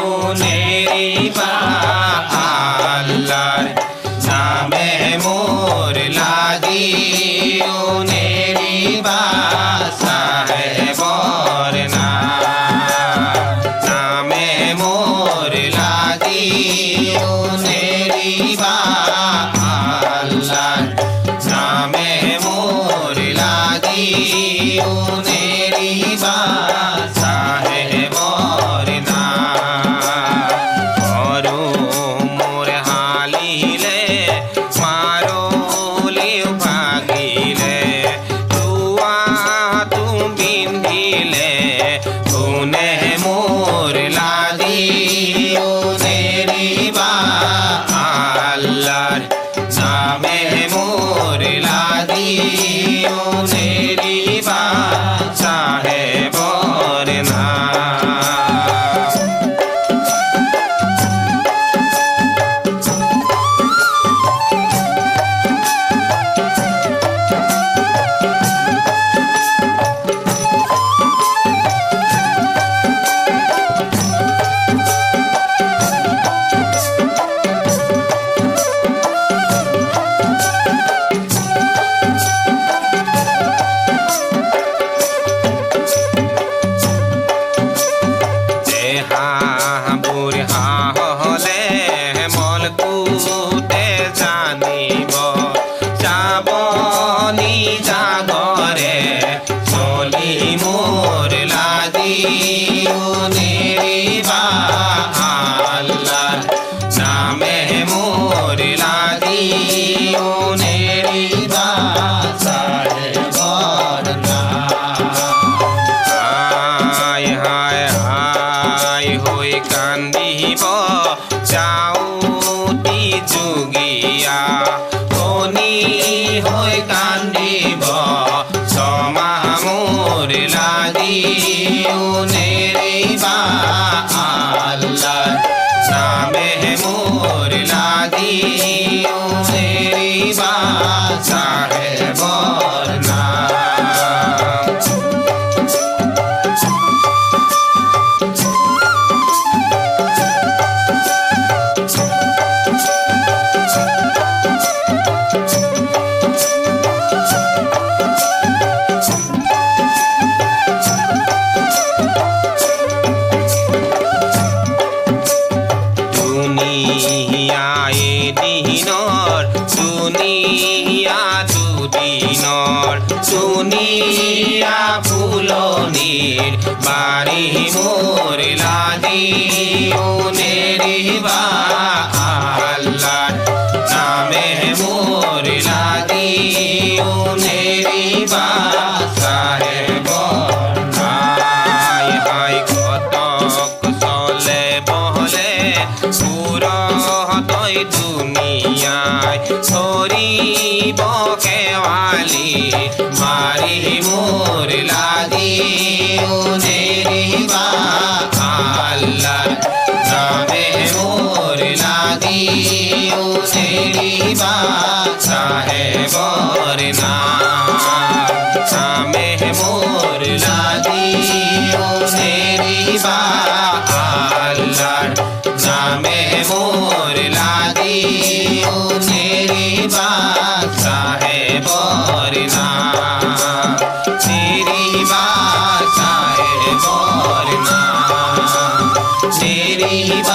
উনেরি বা আল্লাহর নামে মোর লাগি উনেরি বা সাহেবর নামে মোর লাগি উনেরি বা আল্লাহর নামে মোর লাগি উনেরি বা সাহেবর করো মোর হালিলে মারো লিও ভাগিলে তুয়া তু বিন্ধিলে উনে মোর লাগি উনেরি বা আল্লাহর নামে মোর লাগি উনেরি বা সাহেবর বুড়া হলে মলকুটে জানিব যাবনি জাগরে চলি মোর লাগি উনেরি বা আল্লাহর নামে মোর লাগি উনেরি বা সাহেবর হায় হায় হায় হই কান্দিব যাওতি যুগিয়া ধনী হই কান্দিব সমা মোর লাগি উনেরি বা আল্লাহর নামে মোর লাগি উনেরি বা সাহেবর দুনিয়ায় দিনর দুনিয়া দুদিনর দুনিয়া ফুলনির বাড়ি মোর লাগি উনেরি বা আল্লাহর নামে মোর লাগি উনেরি বা সাহেবর হায় হায় কতক চলে বলে সুরহতই দুনিয়ায় ধরিব কেওয়ালি মারি মোর লাগি উনেরি বা আল্লাহর নামে মোর লাগি উনেরি বা সাহেবর নামে মোর লাগি উনেরি বা আল্লাহর নামে মোর লাগি উনেরি বা সাহেবর উনেরি বা সাহেবর উনেরি বা